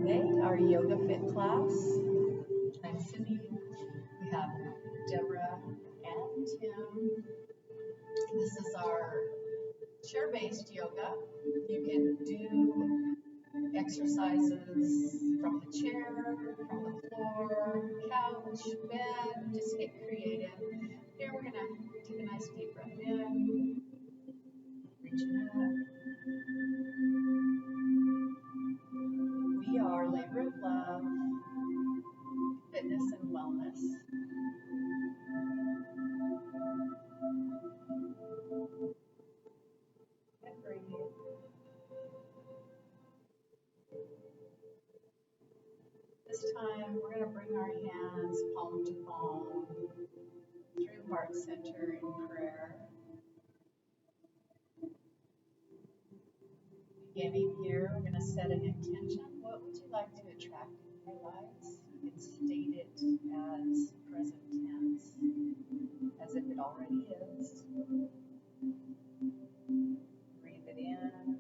Today, our yoga fit class. I'm Cindy. We have Deborah and Tim. This is our chair-based yoga. You can do exercises from the chair, from the floor, couch, bed. Just get creative. Here we're gonna take a nice deep breath in, reaching up. We are Labor of Love, Fitness and Wellness. And breathe. This time we're going to bring our hands palm to palm through heart center in prayer. Beginning here, we're going to set an intention. What would you like to attract in your lives? You can state it as present tense, as if it already is. Breathe it in.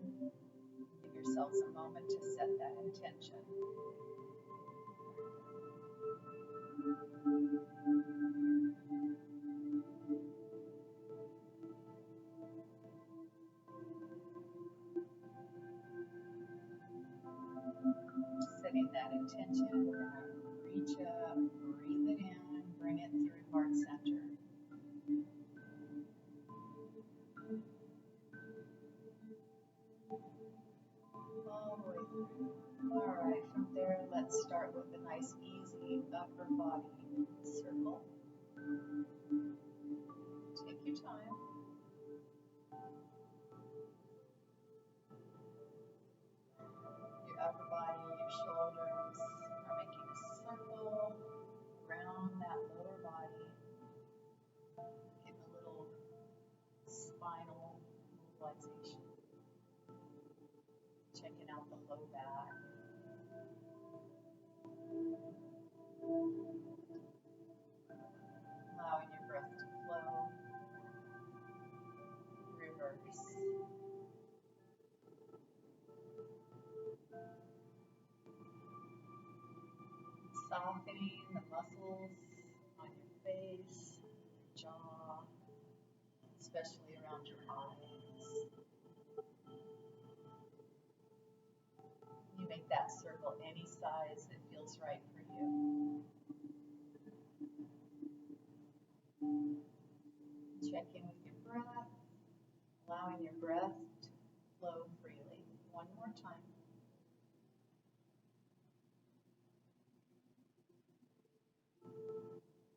Give yourselves a moment to set that intention. Setting that intention, we're going to reach up, breathe it in, bring it through heart center. All the way through. All right, from there, let's start with a nice, easy upper body circle. Take your time. Your upper body, your shoulders are making a circle around that lower body. Getting a little spinal mobilization. Checking out the low back. Allowing your breath to flow. Reverse. Softening the muscles on your face, jaw, especially around your eyes. You make that circle any size that feels right for you. Check in with your breath, allowing your breath to flow freely. One more time.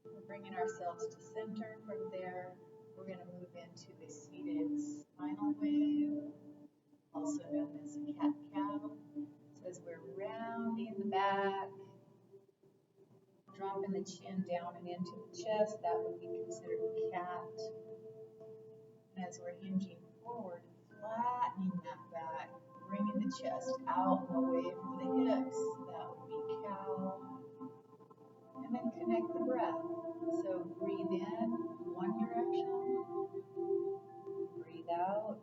We're bringing ourselves to center. From there, we're going to move into a seated spinal wave, also known as a cat-cow. So as we're rounding the back, dropping the chin down and into the chest, that would be considered a cat. And as we're hinging forward, flattening that back, bringing the chest out and away from the hips, that would be cow. And then connect the breath. So breathe in one direction, breathe out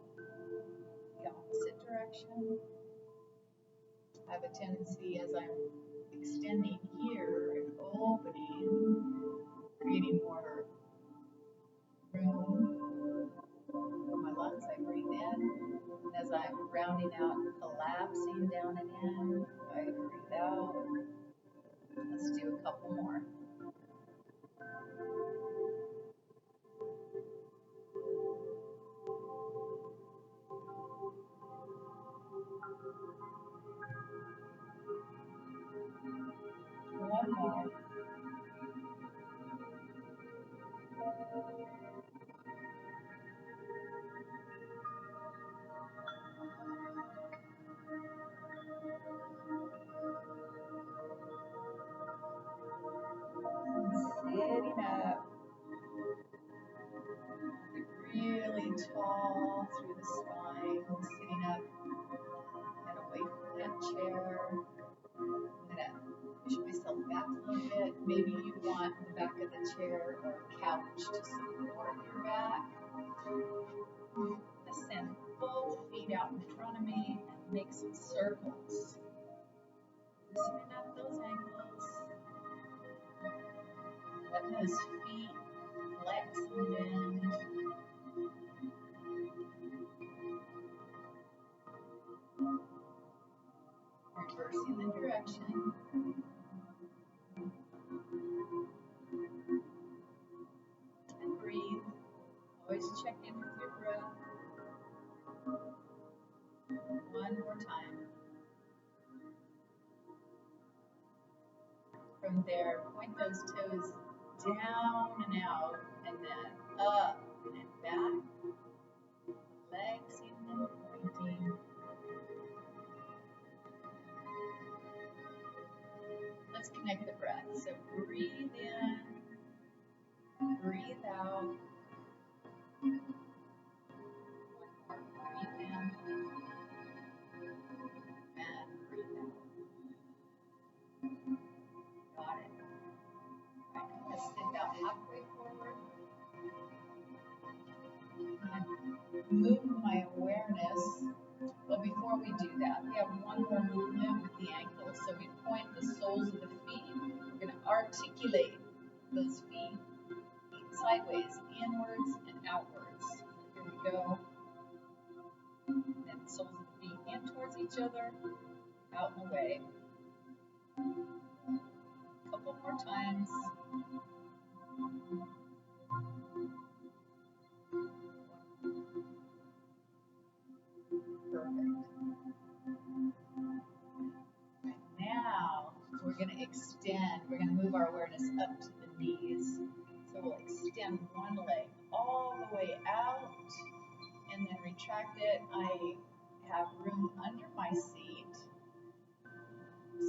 the opposite direction. I have a tendency as I'm extending here and opening, creating more room for my lungs. I breathe in, and as I'm rounding out, collapsing down and in, I breathe out. Let's do a couple more. One more. Sitting up. Really tall through the spine, sitting up and away from that chair. I'm going to push myself back a little bit. Maybe you want the back of the chair or couch to support your back. I'm going to send both feet out in front of me and make some circles. This loosening up those ankles. Let those feet flex and bend. Reversing the direction. And breathe. Always check in with your breath. One more time. From there, point those toes down and out, and then up and then back. Flexing and pointing. Let's connect the breath. So breathe in, breathe out. One more. Breathe in and breathe out. Got it. All right, I'm going to sit about halfway forward. And move my awareness. But before we do that, we have one more movement with the ankles. So we point the soles of the feet. We're going to articulate those feet sideways, inwards and outwards. Here we go. And the soles of the feet in towards each other, out and away. A couple more times. Perfect. Now we're going to extend. We're going to move our awareness up to the knees. So we'll extend one leg all the way out and then retract it. I have room under my seat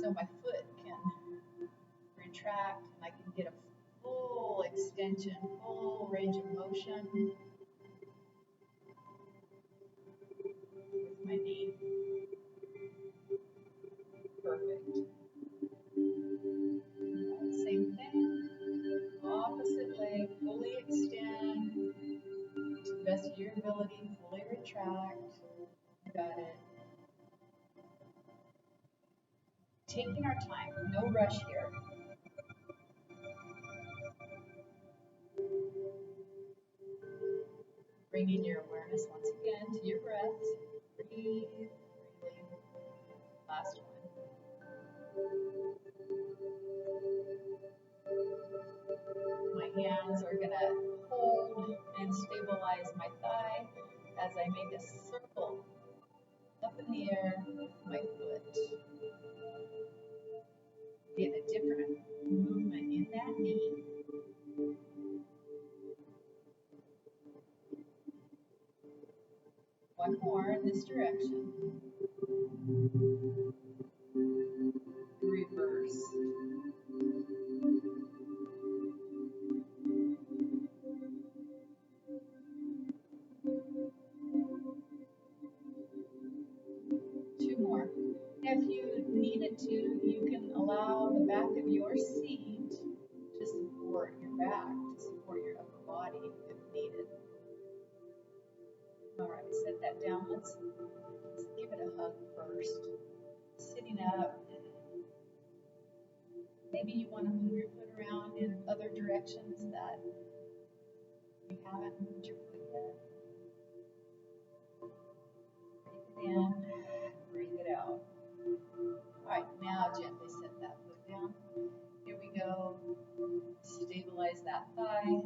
so my foot can retract and I can get a full extension, full range of motion with my knee. Perfect. Same thing. Opposite leg, fully extend to the best of your ability, fully retract. Got it. Taking our time, no rush here. Bringing your awareness once again to your breath. Breathe, breathing. Last one. My hands are going to hold and stabilize my thigh as I make a circle up in the air with my foot. Get a different movement in that knee. One more in this direction. Reverse. Two more. If you needed to, you can allow the back of your seat to support your back, to support your upper body if needed. All right, set that down. Let's give it a hug first. Sitting up. Maybe you want to move your foot around in other directions that you haven't moved your foot yet. Breathe it in, breathe it out. All right, now gently set that foot down. Here we go. Stabilize that thigh,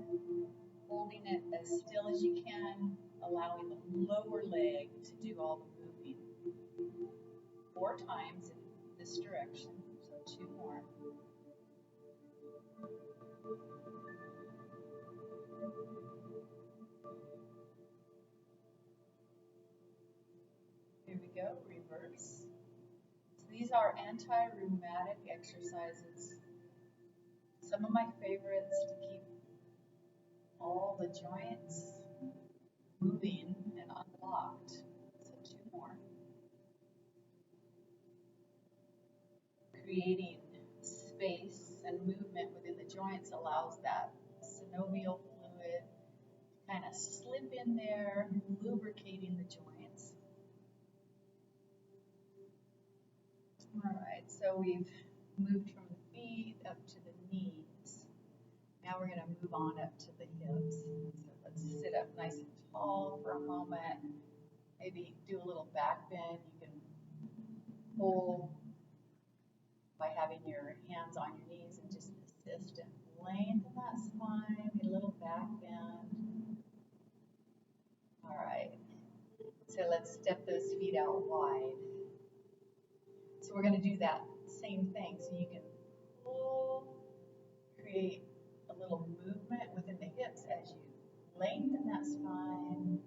holding it as still as you can, allowing the lower leg to do all the moving. 4 times in this direction, so 2 more. Here we go, reverse. So these are anti-rheumatic exercises. Some of my favorites to keep all the joints moving and unlocked. So 2 more. Creating space and movement within the joints allows that synovial fluid to kind of slip in there, lubricating the joints. All right, so we've moved from the feet up to the knees. Now we're going to move on up to the hips. So let's sit up nice and tall for a moment. Maybe do a little back bend. You can hold by having your hands on your knees and just assist and lengthen that spine. Get a little back bend. All right. So let's step those feet out wide. So we're going to do that same thing. So you can pull, create a little movement within the hips as you lengthen that spine,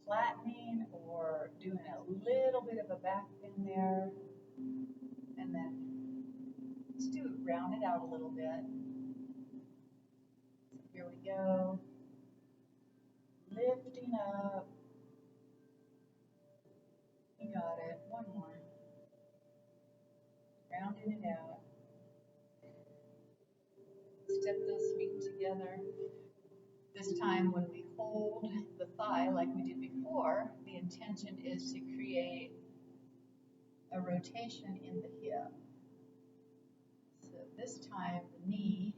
flattening or doing a little bit of a back bend there. And then let's do it, round it out a little bit. So here we go. Lifting up. You got it. One more. Rounding it out. Step those feet together. This time when we hold the thigh like we did before, the intention is to create a rotation in the hip. So this time the knee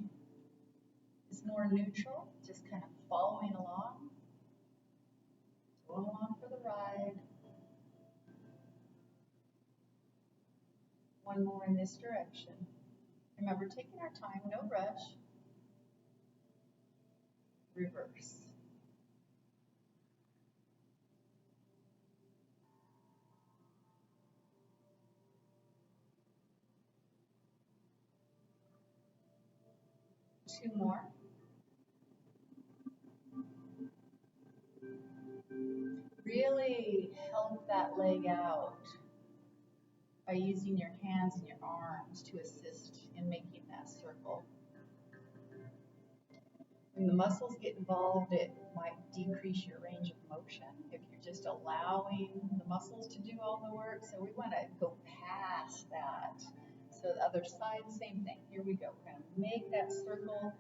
is more neutral, just kind of following along. Go along for the ride. One more in this direction. Remember, taking our time, no rush. Reverse. Two more. Really help that leg out by using your hands and your arms to assist in making that circle. When the muscles get involved, it might decrease your range of motion if you're just allowing the muscles to do all the work. So we want to go past that. So the other side, same thing. Here we go. We're going to make that circle.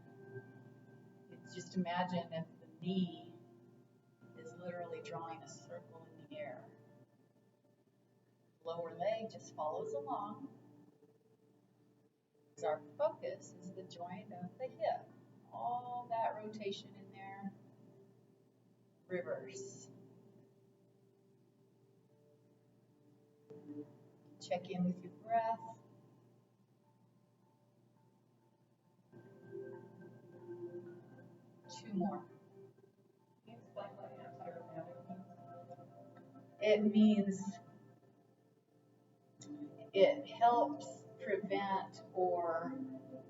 Just imagine if the knee is literally drawing a circle in the air. Lower leg just follows along. So our focus is the joint of the hip. All that rotation in there. Reverse. Check in with your breath. Two more. It means it helps prevent or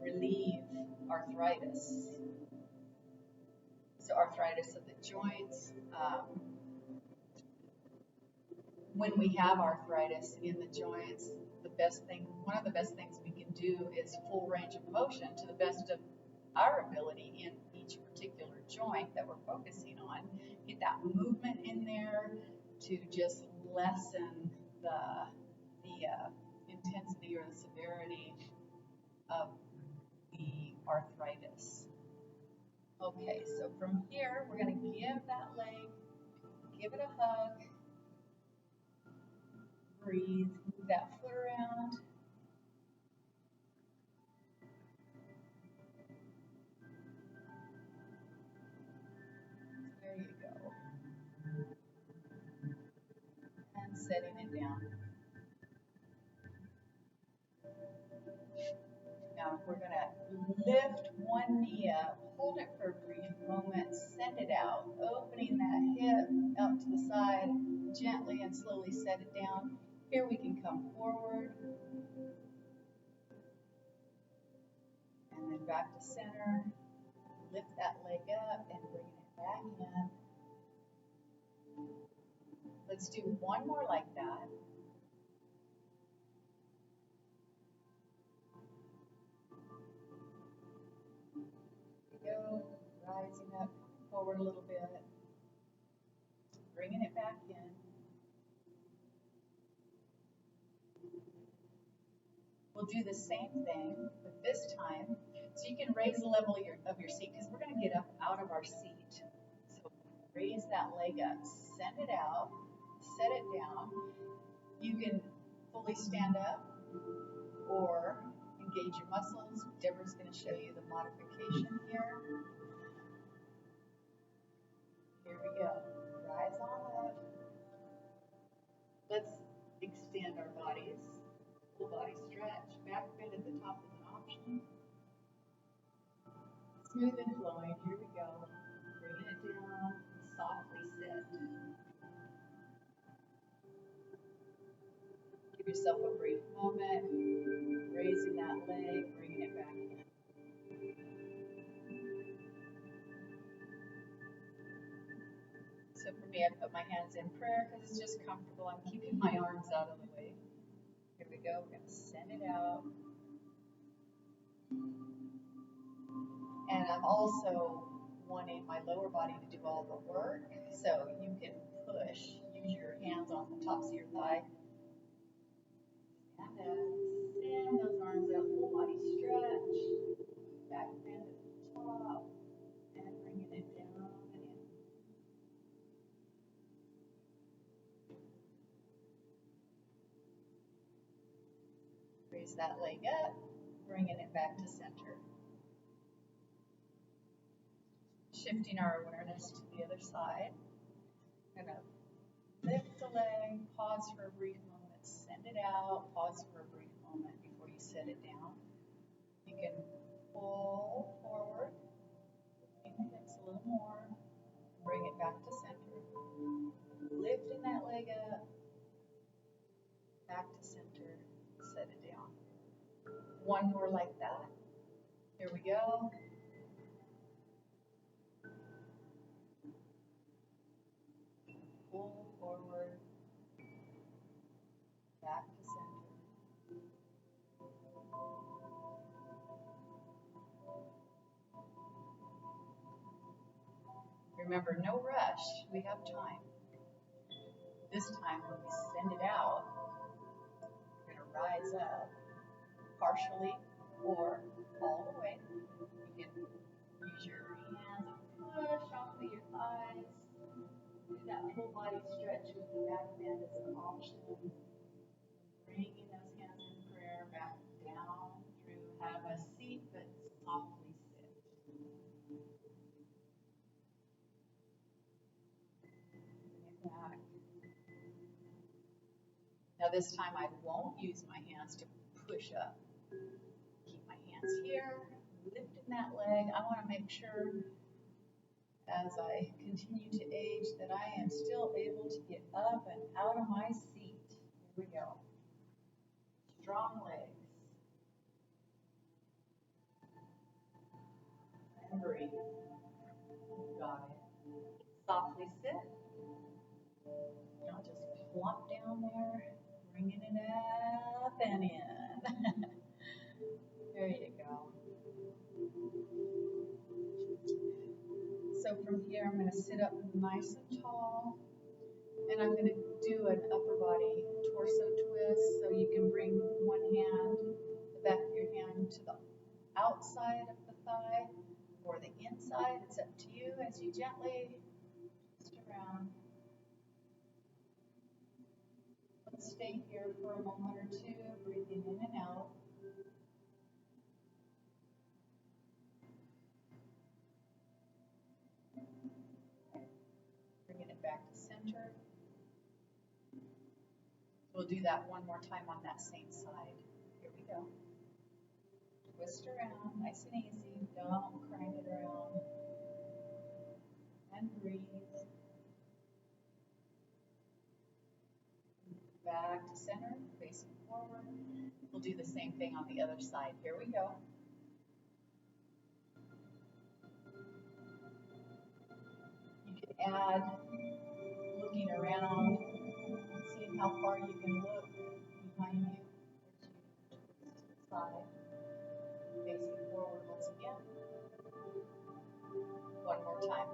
relieve arthritis. So arthritis of the joints. When we have arthritis in the joints, one of the best things we can do is full range of motion to the best of our ability in each particular joint that we're focusing on. Get that movement in there to just lessen the intensity or the severity of the arthritis. Okay, so from here, we're going to give that leg, give it a hug, breathe, move that foot around. There you go. And setting it down. Now we're going to lift one knee up, hold it for a brief moment, send it out, opening that hip out to the side, gently and slowly set it down. Here we can come forward, and then back to center, lift that leg up and bring it back in. Let's do one more like that. Go, rising up forward a little bit, bringing it back in. We'll do the same thing, but this time, so you can raise the level of your seat, because we're going to get up out of our seat. So raise that leg up, send it out, set it down. You can fully stand up or engage engage your muscles. Deborah's going to show you the modification here. Here we go. Rise on up. Let's extend our bodies. Full body stretch. Back bend at the top is an option. Smooth and flowing. Here we go. Bringing it down. Softly sit. Give yourself a brief moment. Raising that leg, bringing it back in. So for me, I put my hands in prayer because it's just comfortable. I'm keeping my arms out of the way. Here we go. We're going to send it out. And I'm also wanting my lower body to do all the work. So you can push. Use your hands on the tops of your thigh. Stand up. Send those arms out. Full body stretch. Back bend at the top. And bringing it down and in. Raise that leg up. Bringing it back to center. Shifting our awareness to the other side. Going to lift the leg, pause for a brief moment, send it out, pause for a brief moment before you set it down. You can pull forward, bring the hips a little more, bring it back to center. Lifting that leg up, back to center, set it down. One more like that. Here we go. Pull forward, back to center. Remember, no rush. We have time. This time, when we send it out, we're going to rise up partially or all the way. You can use your hands and push off of your thighs. Do that full body stretch with the back bend as an option. Bringing those hands in prayer back down through. Have a seat, but softly sit. Bring it back. Now this time I won't use my hands to push up. Keep my hands here, lifting that leg. I want to make sure as I continue to age that I am still able to get up and out of my seat. Here we go. Strong legs. And breathe. Got it. Softly sit. Don't just plump down there. Bringing it up and in. There you go. So from here, I'm going to sit up nice and tall, and I'm going to do an upper body torso twist. So you can bring one hand, the back of your hand to the outside of the thigh or the inside. It's up to you as you gently twist around. Let's stay here for a moment or two, breathing in and out. Bringing it back to center. We'll do that one more time on that same side. Here we go. Twist around, nice and easy. Don't crank it around. And breathe. Back to center, facing forward. We'll do the same thing on the other side. Here we go. You can add looking around, seeing how far you can look behind you as you twist to the side. Facing forward once again. One more time.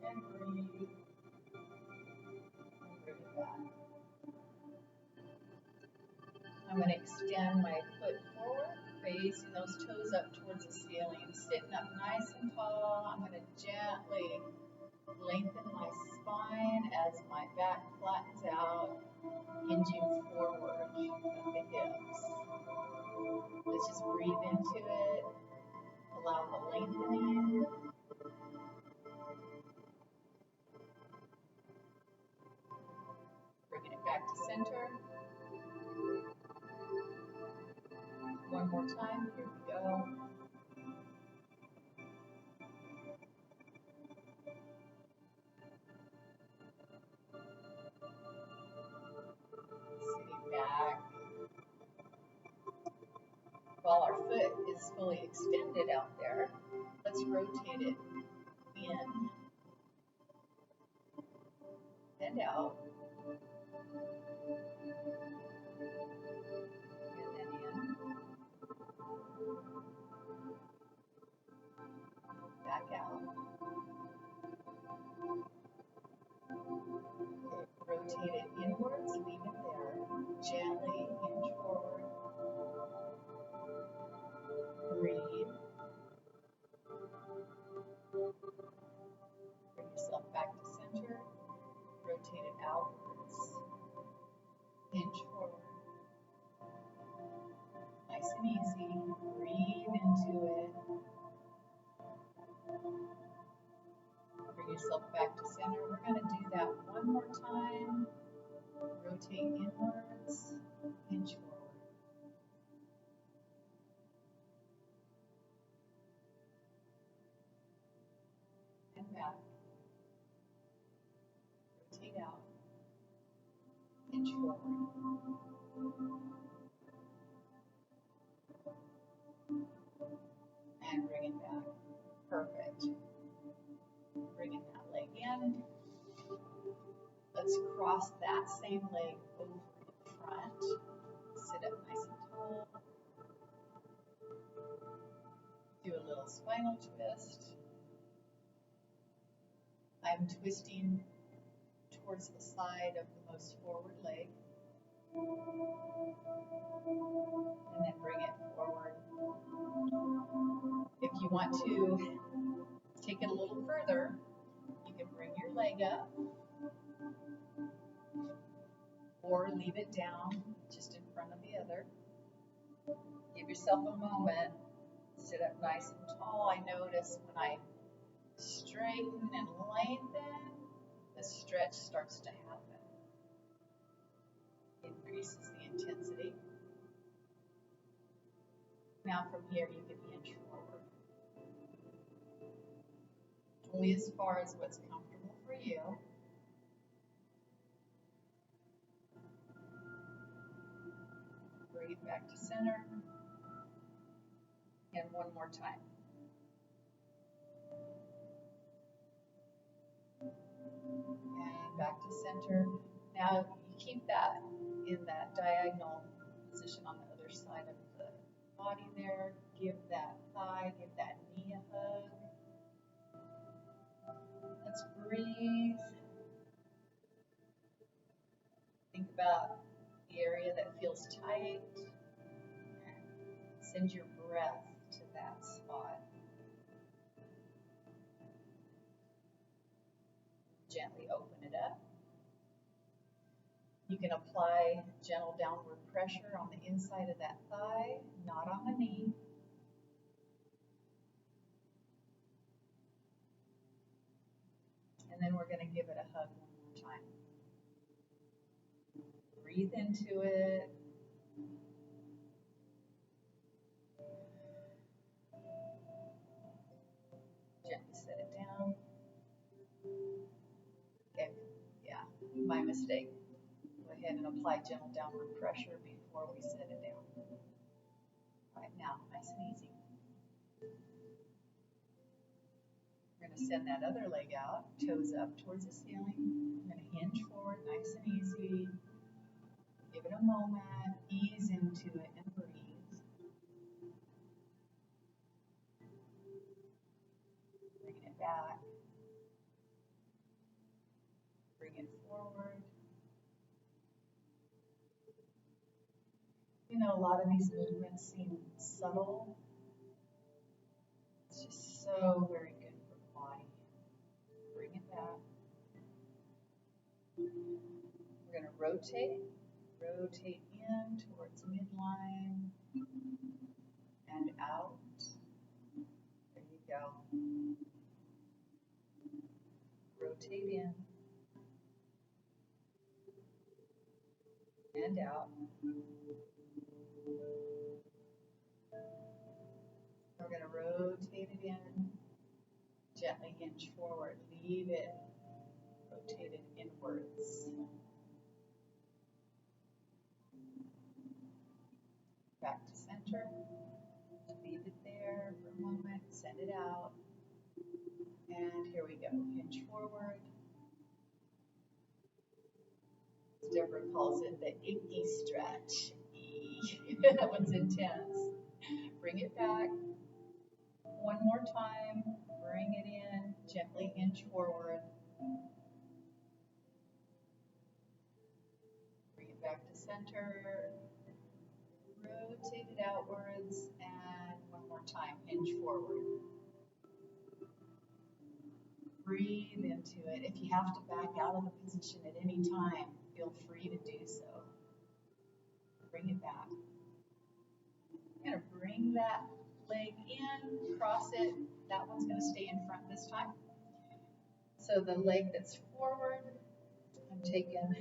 And breathe. And bring it back. I'm going to extend my foot forward, facing those toes up towards the ceiling, sitting up nice and tall. I'm going to gently Lengthen my spine as my back flattens out, hinging forward at the hips. Let's just breathe into it. Allow the lengthening. Bringing it back to center. One more time. Here we go. Sitting back. While our foot is fully extended out there, let's rotate it in and out. And then in. Back out. Rotate it inwards, leave it there. Gently hinge forward. Breathe. Bring yourself back to center. Rotate it outwards. Hinge forward. Nice and easy. Breathe into it. Bring yourself back to center. We're going to do that one more time. Rotate inwards. Hinge forward. And back. Rotate out. Hinge forward. And bring it back. Perfect. Bringing that leg in. Let's cross that same leg over in front. Sit up nice and tall. Do a little spinal twist. I'm twisting towards the side of the most forward leg. And then bring it forward. If you want to take it a little further, you can bring your leg up or leave it down just in front of the other. Give yourself a moment. Sit up nice and tall. I notice when I straighten and lengthen, the stretch starts to happen. Increases the intensity. Now from here you can hinge forward. Only as far as what's comfortable for you. Bring it back to center. And one more time. And back to center. Now you keep that in that diagonal position on the other side of the body there. Give that thigh, give that knee a hug. Let's breathe. Think about the area that feels tight. Send your breath to that spot. Gently open it up. You can apply gentle downward pressure on the inside of that thigh, not on the knee. And then we're going to give it a hug one more time. Breathe into it. Gently set it down. Okay, yeah, my mistake. Go ahead and apply gentle downward pressure before we set it down. All right, now, nice and easy. We're going to send that other leg out, toes up towards the ceiling. I'm going to hinge forward, nice and easy. Give it a moment, ease into it, and breathe. Bringing it back. Bring it forward. You know, a lot of these movements seem subtle. It's just so very good for the body. Bring it back. We're going to rotate in towards midline and out. There you go. Rotate in and out. We're going to rotate it in, gently hinge forward, leave it rotated inwards. Back to center, leave it there for a moment, send it out, and here we go, hinge forward. Deborah calls it the icky stretch. That one's intense. Bring it back. One more time. Bring it in. Gently hinge forward. Bring it back to center. Rotate it outwards. And one more time. Hinge forward. Breathe into it. If you have to back out of the position at any time, feel free to do so. Bring it back. I'm going to bring that leg in, cross it. That one's going to stay in front this time. So the leg that's forward, I'm taking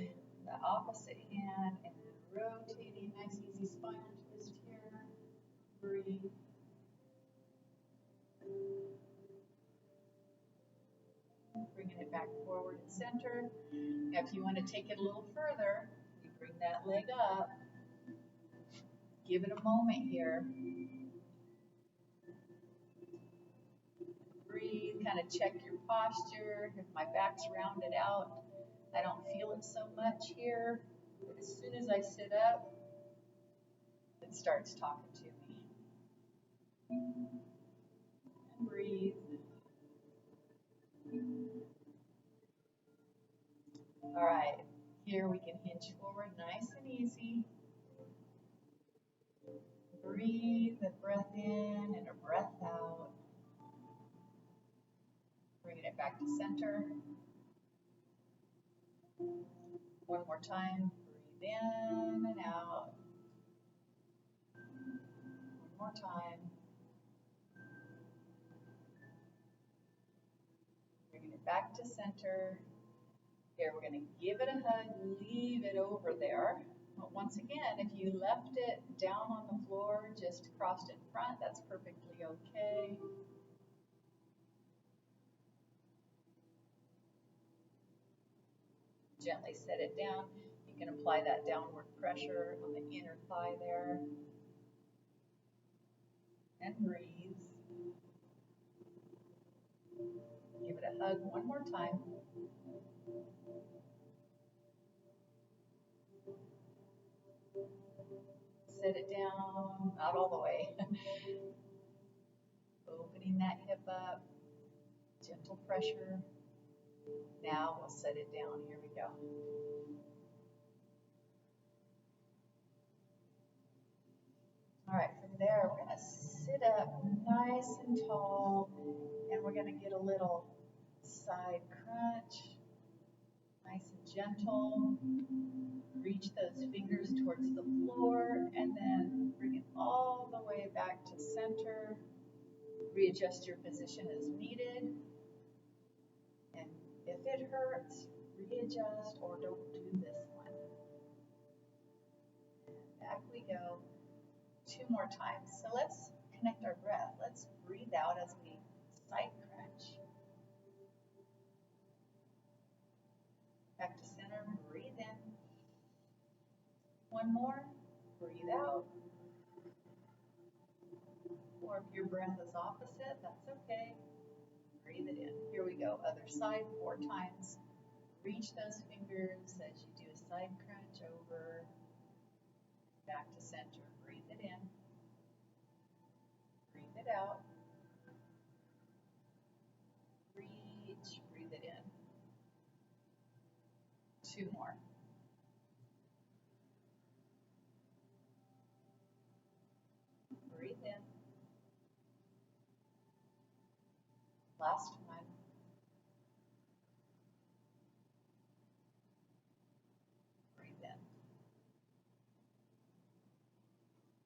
the opposite hand and rotating. Nice easy spinal twist here. Breathe. Bringing it back forward and center. Now if you want to take it a little further, you bring that leg up. Give it a moment here. Breathe, kind of check your posture. If my back's rounded out, I don't feel it so much here. But as soon as I sit up, it starts talking to me. And breathe. All right, here we can hinge forward nice and easy. Breathe a breath in and a breath out. Bringing it back to center. One more time. Breathe in and out. One more time. Bringing it back to center. Here, we're going to give it a hug, leave it over there. But once again, if you left it down on the floor, just crossed in front, that's perfectly okay. Gently set it down. You can apply that downward pressure on the inner thigh there. And breathe. Give it a hug one more time. Set it down, not all the way. Opening that hip up, gentle pressure. Now we'll set it down. Here we go. All right, from there, we're going to sit up nice and tall, and we're going to get a little side crunch, nice and gentle. Reach those fingers towards the floor, and then bring it all the way back to center. Readjust your position as needed. And if it hurts, readjust or don't do this one. And back we go. 2 more times. So let's connect our breath. Let's breathe out as we side crunch. Back to center, breathe in. One more, breathe out. Or if your breath is opposite, that's okay. Breathe it in. Here we go. Other side 4 times. Reach those fingers as you do a side crunch over. Back to center. Breathe it in. Breathe it out. Reach. Breathe it in. 2 more. Breathe in. Last one.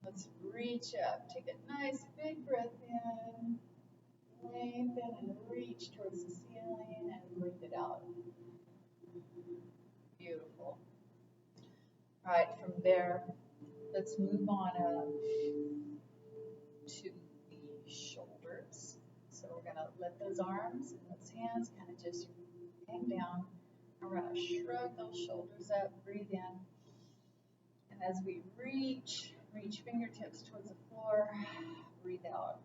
Let's reach up. Take a nice big breath in. Lengthen and reach towards the ceiling and breathe it out. Beautiful. All right, from there, let's move on up to the shoulders. So we're gonna let those arms and those hands kind of just hang down. And we're gonna shrug those shoulders up, breathe in. And as we reach fingertips towards the floor, breathe out.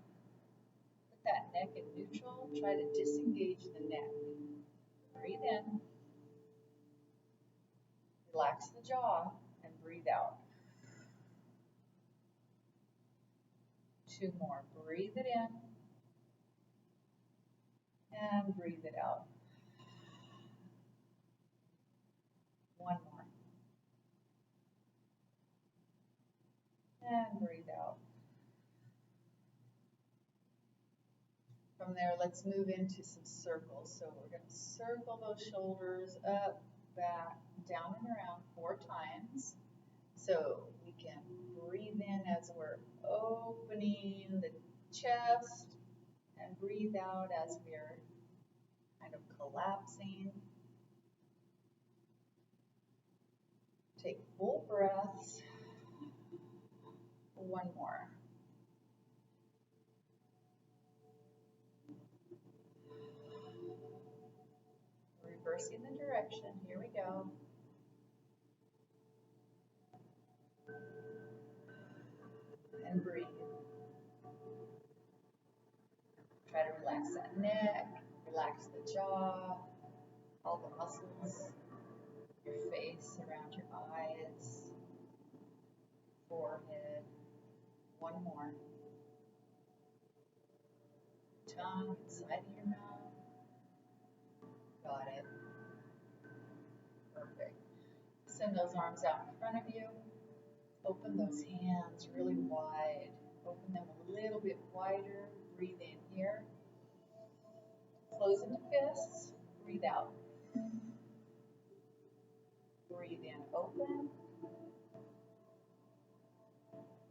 Put that neck in neutral, try to disengage the neck. Breathe in. Relax the jaw and breathe out. 2 more. Breathe it in and breathe it out. 1 more. And breathe out. From there, let's move into some circles. So we're going to circle those shoulders up, back, down and around 4 times. So we can breathe in as we're opening the chest and breathe out as we're kind of collapsing. Take full breaths. 1 more. Reversing the direction. Here we go. And breathe. Try to relax that neck, relax the jaw, all the muscles, your face, around your eyes, forehead. 1 more. Tongue inside of your mouth. Got it. Perfect. Send those arms out in front of you. Open those hands really wide. Open them a little bit wider. Breathe in here. Close into fists. Breathe out. Breathe in, open.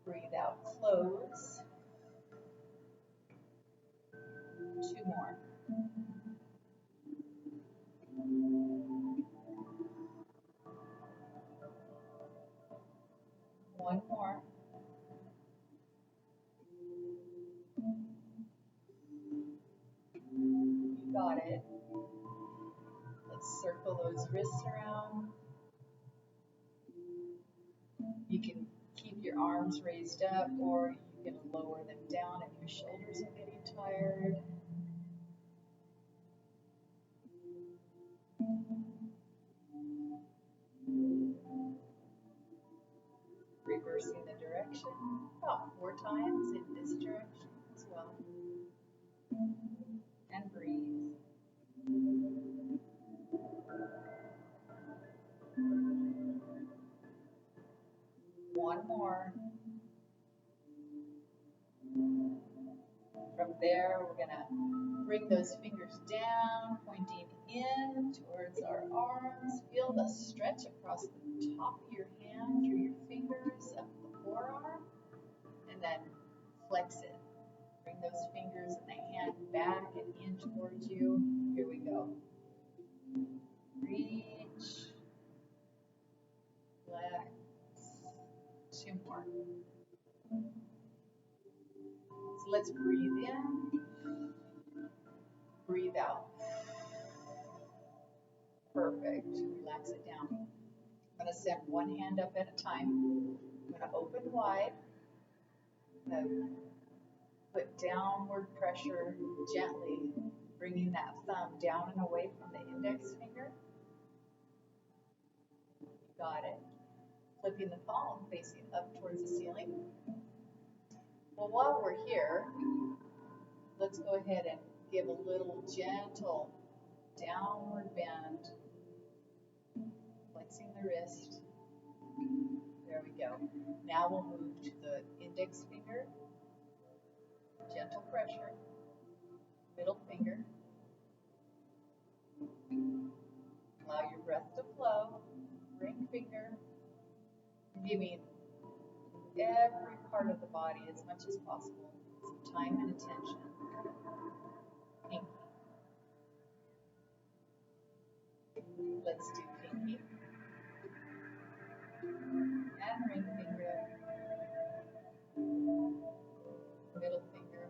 Breathe out, close. 2 more. One more. You got it. Let's circle those wrists around. You can keep your arms raised up, or you can lower them down if your shoulders are getting tired. Reversing the direction about 4 times in this direction as well. And breathe. One more. From there, we're going to bring those fingers down, pointing in towards our arms. Feel the stretch across the top of your hand through your fingers up the forearm, and then flex it. Bring those fingers and the hand back and in towards you. Here we go. Reach, flex. 2 more. So let's breathe in, breathe out. Perfect. Relax it down. I'm going to send one hand up at a time. I'm going to open wide. I'm going to put downward pressure gently, bringing that thumb down and away from the index finger. Got it. Flipping the palm, facing up towards the ceiling. Well, while we're here, let's go ahead and give a little gentle downward bend, flexing the wrist. There we go. Now we'll move to the index finger, gentle pressure, middle finger. Allow your breath to flow, ring finger, giving every part of the body as much as possible. Some time and attention. Pinky. Let's do pinky. And ring finger. Middle finger.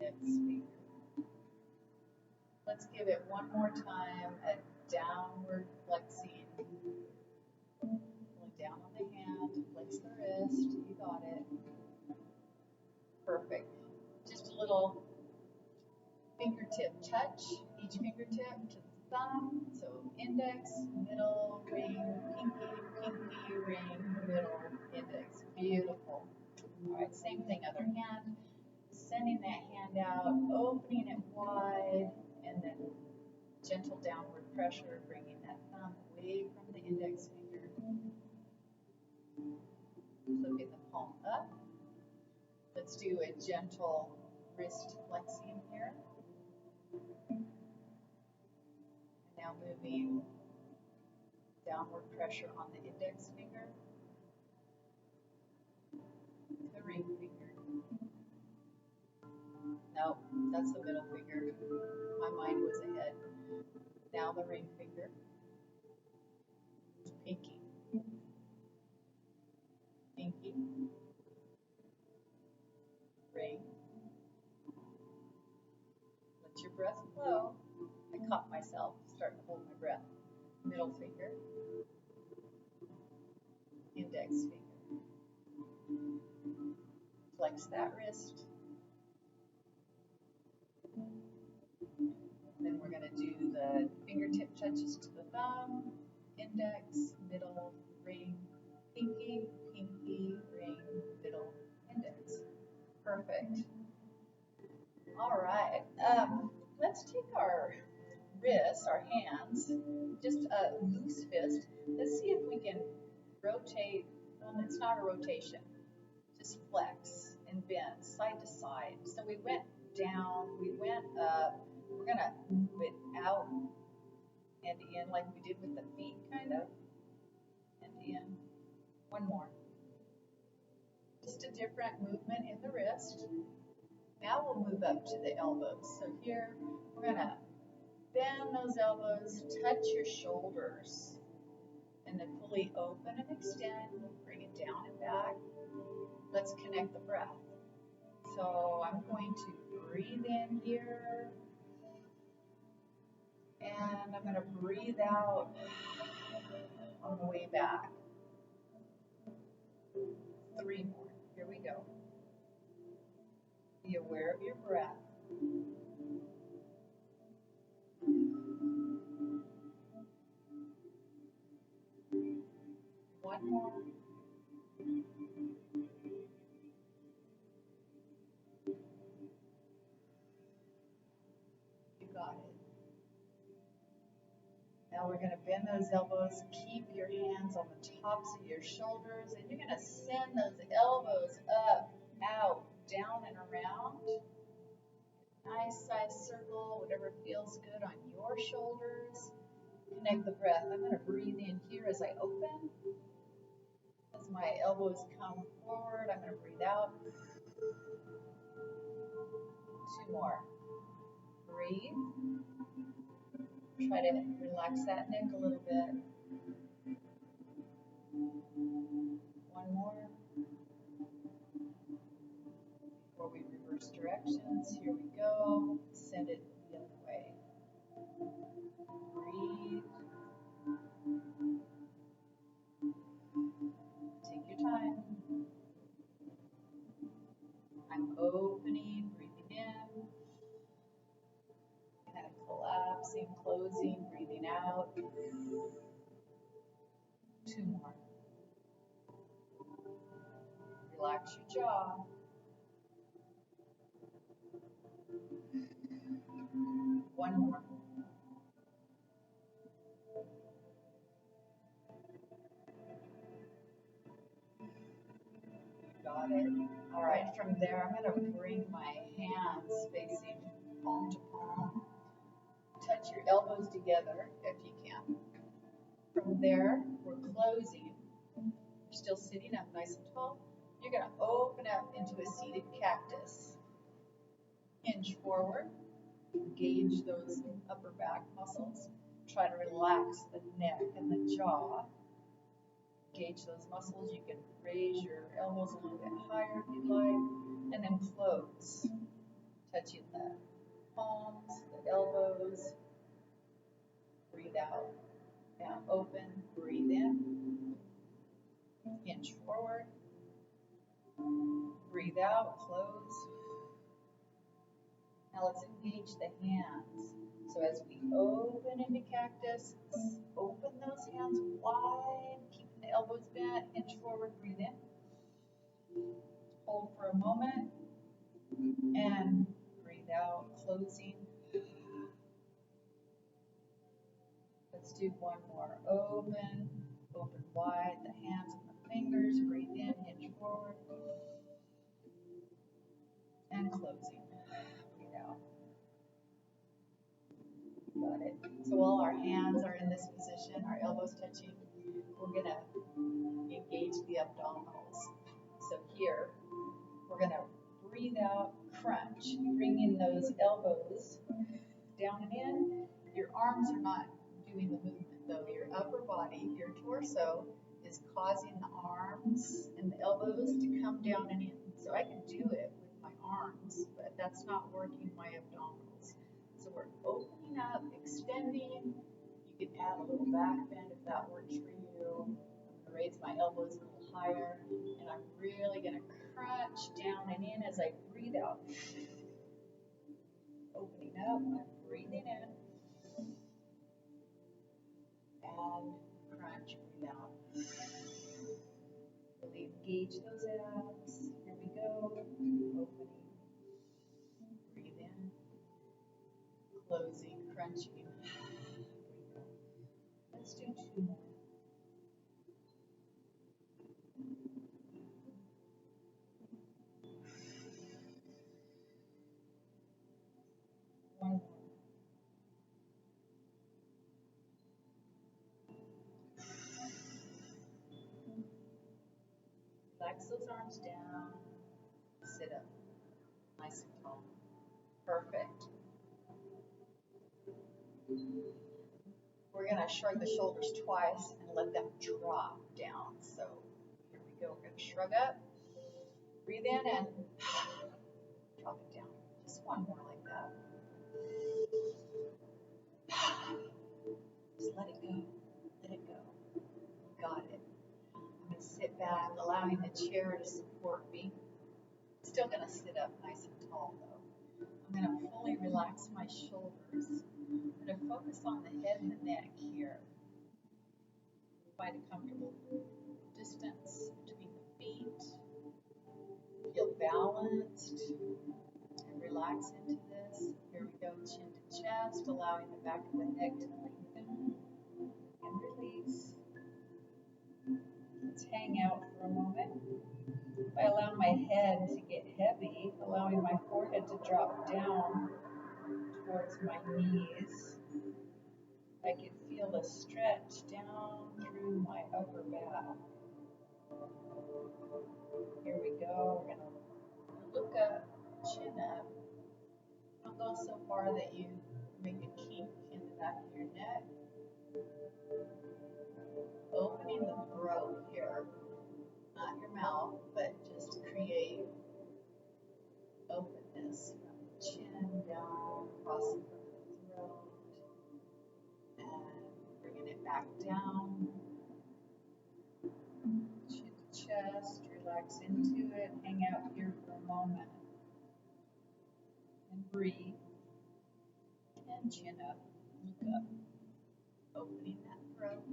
Index finger. Let's give it one more time, a downward flexing. Pulling down on the hand, flex the wrist, you got it. Perfect. Just a little fingertip touch, each fingertip to the thumb. So index, middle, ring, pinky, ring, middle, index. Beautiful. All right, same thing, other hand. Sending that hand out, opening it wide, and then gentle downward pressure, bringing that thumb away from the index finger. Flipping the palm up. Let's do a gentle wrist flexing here. And now moving downward pressure on the index finger, the ring finger. No, that's the middle finger. My mind was ahead. Now the ring finger. Pinky. Pinky. Ring. Let your breath flow. I caught myself starting to hold my breath. Middle finger. Index finger. Flex that wrist. Then we're going to do the fingertip touches to the thumb, index, middle, ring, pinky, ring, middle, index. Perfect. All right. Let's take our wrists, our hands, just a loose fist. Let's see if we can rotate. Well, it's not a rotation. Just flex and bend side to side. So we went down, we went up. We're going to move it out and in like we did with the feet, kind of. And in. One more. Just a different movement in the wrist. Now we'll move up to the elbows. So here, we're going to bend those elbows, touch your shoulders, and then fully open and extend. Bring it down and back. Let's connect the breath. So I'm going to breathe in here. And I'm going to breathe out on the way back. 3 more. Here we go. Be aware of your breath. One more. You got it. Now we're going to bend those elbows, keep your hands on the tops of your shoulders, and you're going to send those elbows up, out, down, and around. Nice size circle, whatever feels good on your shoulders. Connect the breath. I'm going to breathe in here as I open. As my elbows come forward, I'm going to breathe out. 2 more. Breathe. Try to relax that neck a little bit. 1 more. Before we reverse directions, here we go. Send it the other way. Breathe. Take your time. I'm opening, breathing in. Kind of collapsing, closing, breathing out. 2 more. Relax your jaw. 1 more. Got it. All right, from there, I'm going to bring my hands facing palm to palm. Touch your elbows together if you can. From there, we're closing. You're still sitting up nice and tall. You're going to open up into a seated cactus. Hinge forward. Engage those upper back muscles. Try to relax the neck and the jaw. Engage those muscles. You can raise your elbows a little bit higher if you'd like. And then close. Touching the palms, the elbows. Breathe out. Now open. Breathe in. Hinge forward. Breathe out. Close. Now let's engage the hands. So as we open into cactus, open those hands wide, keeping the elbows bent, hinge forward, breathe in. Hold for a moment, and breathe out, closing. Let's do one more. Open, open wide, the hands and the fingers, breathe in, hinge forward, and closing. Breathe out. Got it. So while our hands are in this position, our elbows touching, we're going to engage the abdominals. So here, we're going to breathe out, crunch, bringing those elbows down and in. Your arms are not doing the movement though. Your upper body, your torso, is causing the arms and the elbows to come down and in. So I can do it with my arms, but that's not working my abdominals. So we're opening up, extending. You can add a little back bend if that works for you. I'm going to raise my elbows a little higher, and I'm really going to crunch down and in as I breathe out. Opening up, I'm breathing in, and crunch, breathe out. Really engage those abs. Here we go. Opening, breathe in, closing, crunching. Breathe out. Let's do two more. One more. Relax those arms down. Sit up. Nice and tall. Perfect. We're going to shrug the shoulders twice and let them drop down. So here we go. We're going to shrug up. Breathe in and drop it down. Just one more like that. Just let it go. Let it go. You got it. I'm going to sit back, allowing the chair to support me. Still going to sit up nice and tall though. I'm going to fully relax my shoulders. I'm going to focus on the head and the neck here. Find a comfortable distance between the feet. Feel balanced and relax into this. Here we go, chin to chest, allowing the back of the neck to lengthen and release. Let's hang out for a moment. If I allow my head to get heavy, allowing my forehead to drop down towards my knees, I can feel the stretch down through my upper back. Here we go. We're going to look up, chin up. Don't go so far that you make a kink in the back of your neck. Opening the throat here, not your mouth, but just create openness from the chin down, across the front of the throat, and bringing it back down. Chin to chest, relax into it, hang out here for a moment, and breathe, and chin up, look up, opening that throat.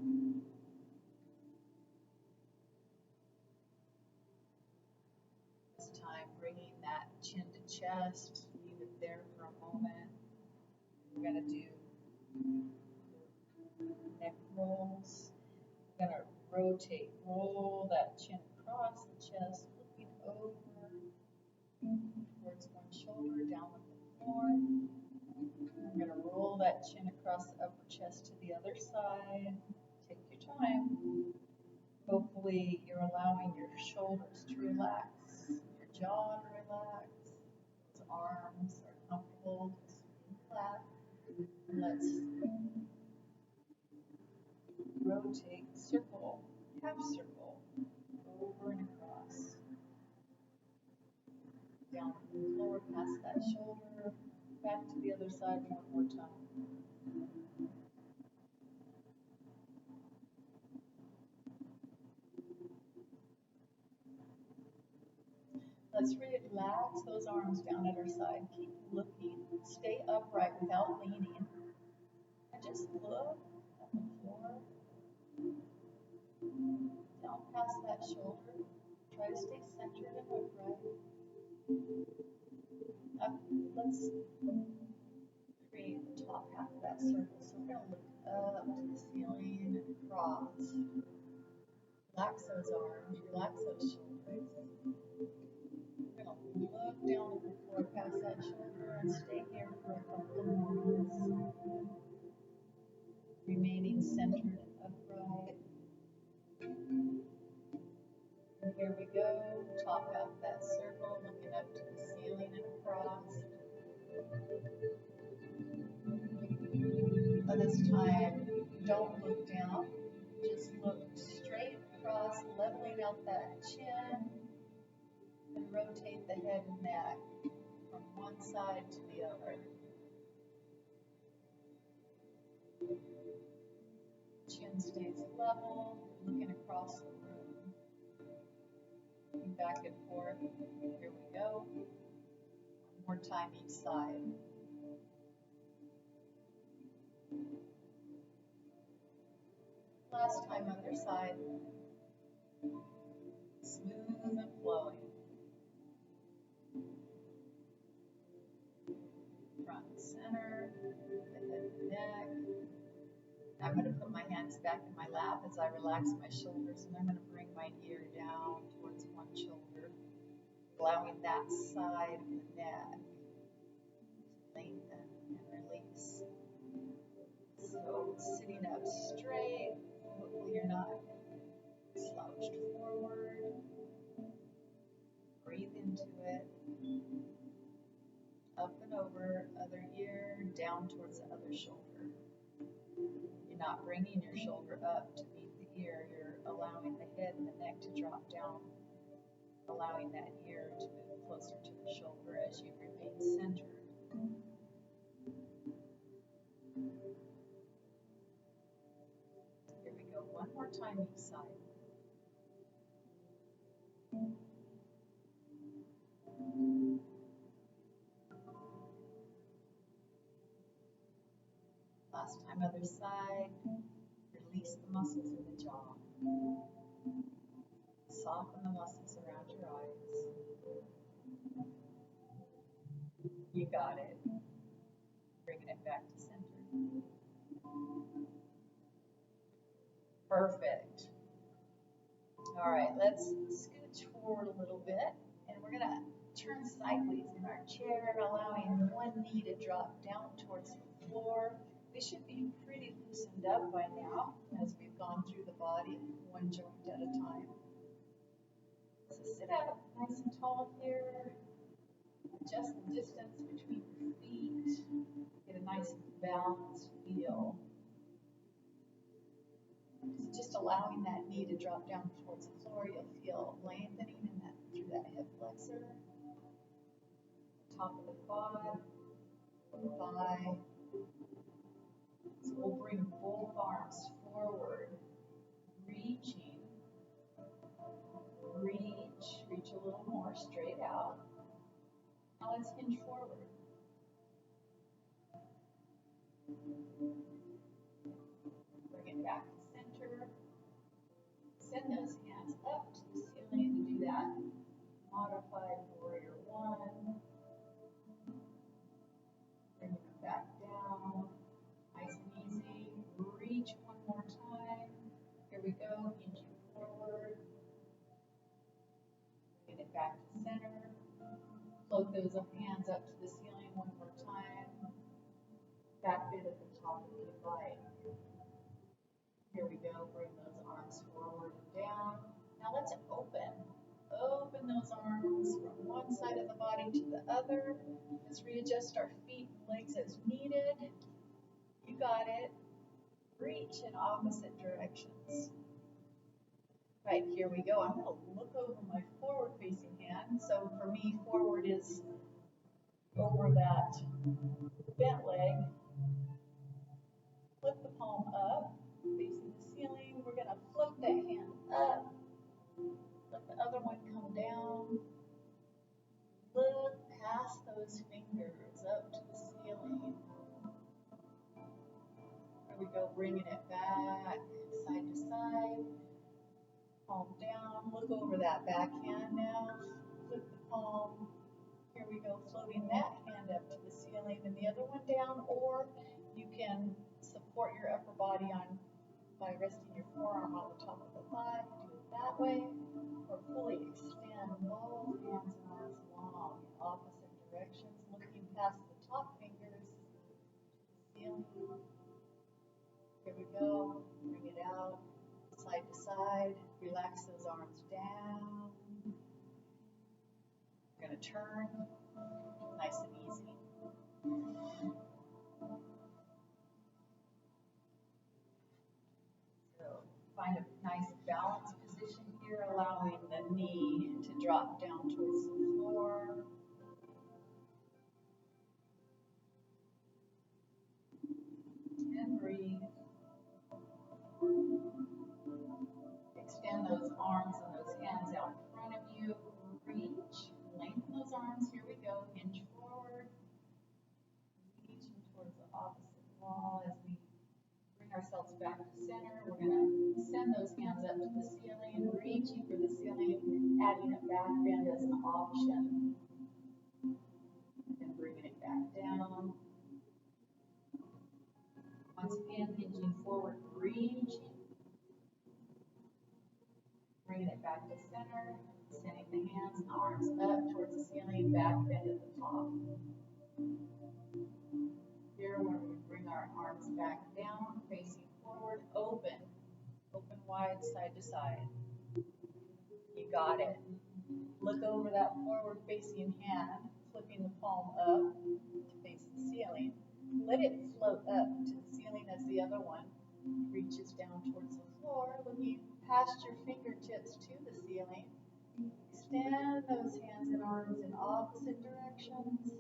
This time bringing that chin to chest, leave it there for a moment. We're going to do neck rolls. We're going to rotate, roll that chin across the chest, looking over towards one shoulder, down with the floor. We're going to roll that chin across the upper chest to the other side. Take your time, hopefully you're allowing your shoulders to relax, your jaw to relax, those arms are comfortable, just flat. And let's rotate, circle, half circle, over and across. Down to the floor, past that shoulder, back to the other side one more time. Let's relax those arms down at our side. Keep looking. Stay upright without leaning. And just look at the floor. Down past that shoulder. Try to stay centered and upright. Let's create the top half of that circle. So we're going to look up to the ceiling and across. Relax those arms. Relax those shoulders. Look down at the floor past that shoulder and stay here for a couple of moments. Remaining centered and upright. And here we go. Top half of that circle, looking up to the ceiling and across. By this time, don't look down. Just look straight across, leveling out that chin. And rotate the head and neck from one side to the other. Chin stays level, looking across the room. Looking back and forth. Here we go. One more time each side. Last time other side. Smooth and flowing. Front and center, the head and neck. I'm going to put my hands back in my lap as I relax my shoulders, and I'm going to bring my ear down towards one shoulder, allowing that side of the neck to lengthen and release. So sitting up straight, hopefully you're not slouched forward. Breathe into it. Up and over, other ear, down towards the other shoulder. You're not bringing your shoulder up to meet the ear. You're allowing the head and the neck to drop down, allowing that ear to move closer to the shoulder as you remain centered. Here we go. One more time each side. Last time, other side. Release the muscles in the jaw. Soften the muscles around your eyes. You got it. Bringing it back to center. Perfect. All right, let's scooch forward a little bit, and we're going to turn sideways in our chair, allowing one knee to drop down towards the floor. We should be pretty loosened up by now as we've gone through the body, one joint at a time. So sit up nice and tall here. Adjust the distance between your feet. Get a nice balanced feel. Just allowing that knee to drop down towards the floor. You'll feel lengthening in that, through that hip flexor. Top of the quad, thigh. So we'll bring both arms forward, reaching, reach a little more, straight out. Now let's hinge forward. Bring it back to center. Send those hands up to the ceiling to do that modified warrior one. Bring them back down. Nice and easy. Reach one more time. Here we go. Hinging forward. Bring it back to center. Float those hands up to the ceiling one more time. Back bit at the top of the body. Here we go, bring those arms forward and down. Now let's open those arms from one side of the body to the other. Let's readjust our feet and legs as needed. You got it. Reach in opposite directions. Right, here we go. I'm going to look over my forward facing hand. So for me, forward is over that bent leg. Flip the palm up, facing the ceiling. We're going to flip that hand up. Let the other one come down. Look past those fingers up to the ceiling. There we go, bringing it back, side to side. Palm down. Look over that back hand now. Flip the palm. Here we go, floating that hand up to the ceiling and the other one down, or you can support your upper body by resting your forearm on the top of the thigh. Do it that way, or fully extend both hands and arms long in opposite directions, looking past the top fingers to the ceiling. Here we go, bring it out, side to side, relax those arms down. We're going to turn, nice and easy. So find a nice balanced position here, allowing the knee to drop down towards the floor. And breathe. Extend those arms and those hands out in front of you. Reach, lengthen those arms. Here we go. Hinge forward. Reaching towards the opposite wall as we bring ourselves back to center. We're going to send those hands up to the ceiling, reaching for the ceiling, adding a back bend as an option. And bringing it back down. Once again, hinging forward, reaching. Bringing it back to center, sending the hands and arms up towards the ceiling, back bend at the top. Here, when we bring our arms back down, facing forward, open wide, side to side. You got it. Look over that forward facing hand, flipping the palm up to face the ceiling. Let it float up to the ceiling as the other one reaches down towards the floor, looking past your fingertips to the ceiling. Extend those hands and arms in opposite directions.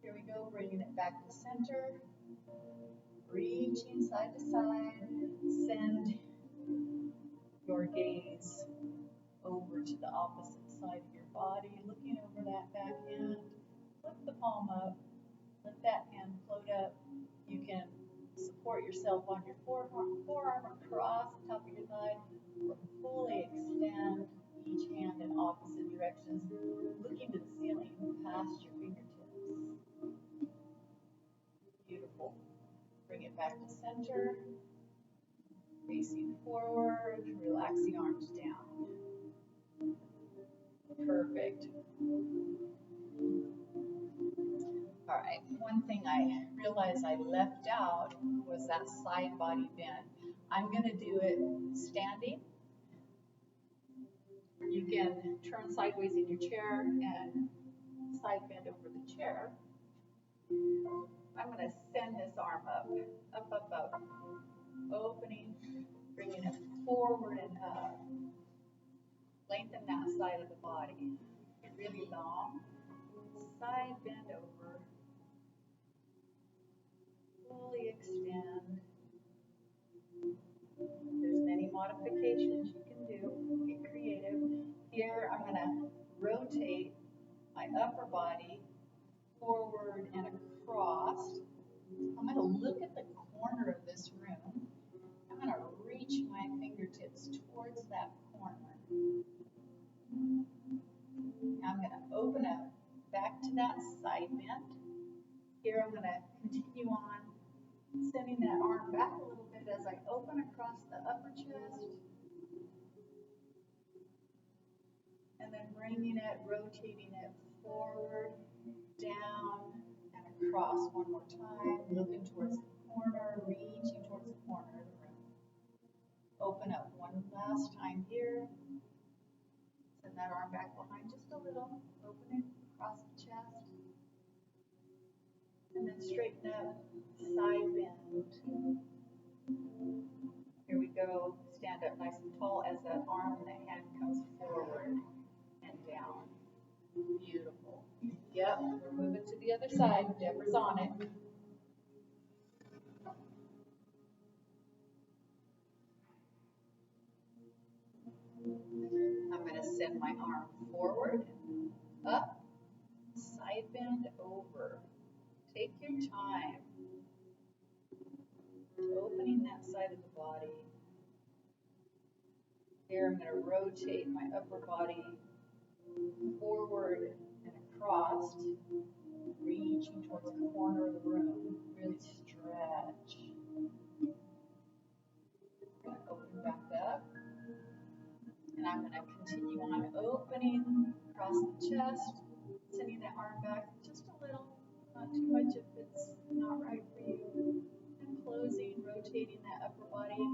Here we go, bringing it back to center. Reaching side to side. Send your gaze over to the opposite side of your body, looking over that back hand. Flip the palm up. Let that hand float up. You can support yourself on your forearm across the top of your thigh, or fully extend each hand in opposite directions, looking to the ceiling past your fingertips. Beautiful. Bring it back to center, facing forward, relax the arms down. Perfect. All right, one thing I realized I left out was that side body bend. I'm going to do it standing. You can turn sideways in your chair and side bend over the chair. I'm going to send this arm up, up, up, up, opening, bringing it forward and up. Lengthen that side of the body. Get really long. Side bend over. Fully extend. There's many modifications you can do. Get creative. Here I'm going to rotate my upper body forward and across. I'm going to look at the corner of this room. I'm going to reach my fingertips towards that corner. I'm going to open up back to that side bend. Here I'm going to continue on, sending that arm back a little bit as I open across the upper chest. And then bringing it, rotating it forward, down, and across one more time. Looking towards the corner, reaching towards the corner of the room. straighten up, side bend. Here we go. Stand up nice and tall as that arm and that hand comes forward and down. Beautiful. Yep, we're moving to the other side. Deborah's on it. I'm going to send my arm forward, up, side bend over. Take your time. Opening that side of the body. Here I'm going to rotate my upper body forward and across, reaching towards the corner of the room. Really stretch. I'm going to open back up. And I'm going to continue on opening across the chest, sending that arm back just a little, not too much if it's not right for you. And closing, rotating that upper body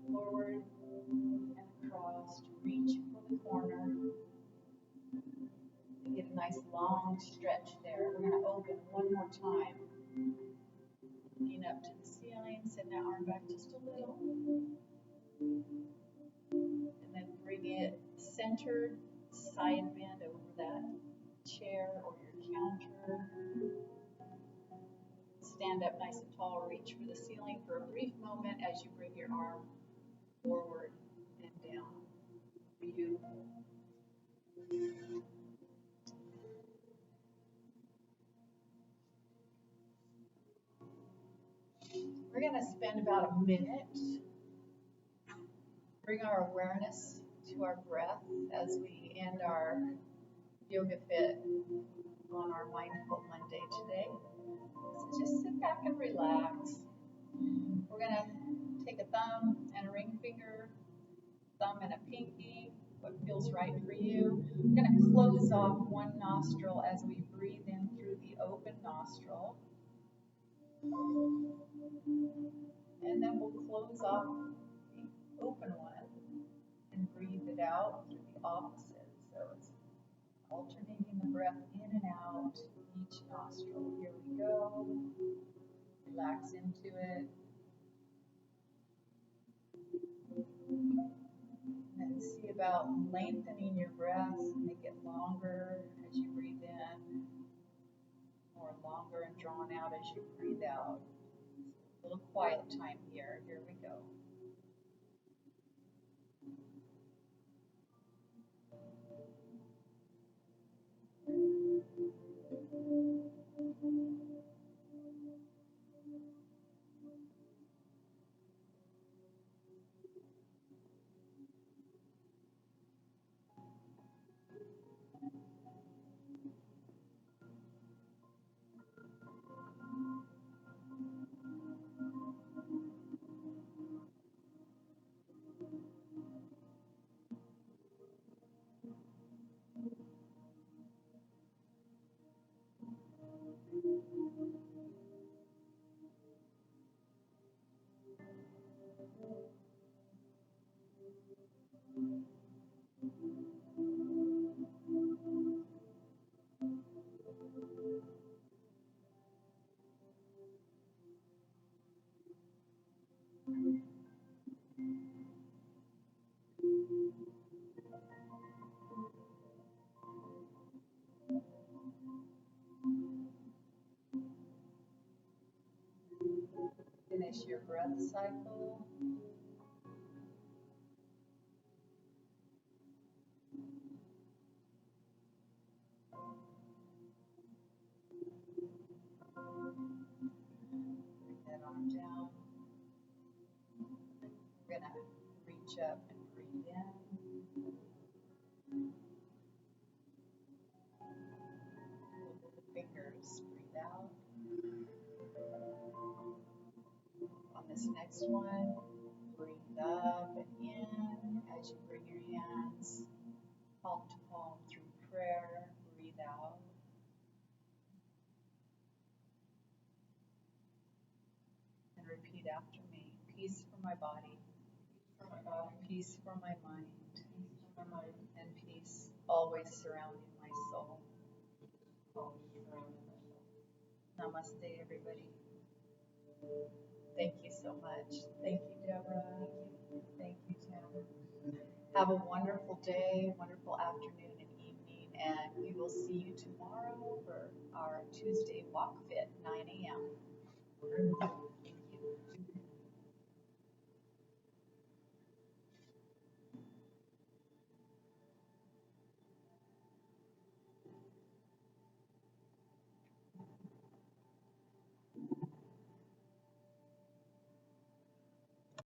forward and across, reach for the corner. And get a nice long stretch there. We're going to open one more time. Looking up to the ceiling, send that arm back just a little. And then bring it centered, side bend over that chair or your counter. Stand up nice and tall, reach for the ceiling for a brief moment as you bring your arm forward and down. Beautiful. We're going to spend about a minute. Bring our awareness to our breath as we end our Yoga Fit on our Mindful Monday today. So just sit back and relax. We're going to take a thumb and a ring finger, thumb and a pinky, what feels right for you. We're going to close off one nostril as we breathe in through the open nostril. And then we'll close off the open one and breathe it out through the opposite. So it's alternating the breath in and out each nostril. Here we go. Relax into it. And see about lengthening your breath. Make it longer as you breathe in, or longer and drawn out as you breathe out. A little quiet time here. Here we go. Finish your breath cycle. Bring that arm down. We're going to reach up and breathe in. With the fingers, breathe out. On this next one, breathe up and in as you bring your hands palm to palm through prayer. Breathe out. And repeat after me. Peace for my body. Peace for my mind. And peace always surrounding my soul. Namaste, everybody. Thank you so much. Thank you, Deborah. Thank you, Tanner. Have a wonderful day, wonderful afternoon and evening, and we will see you tomorrow for our Tuesday walk fit, 9 a.m.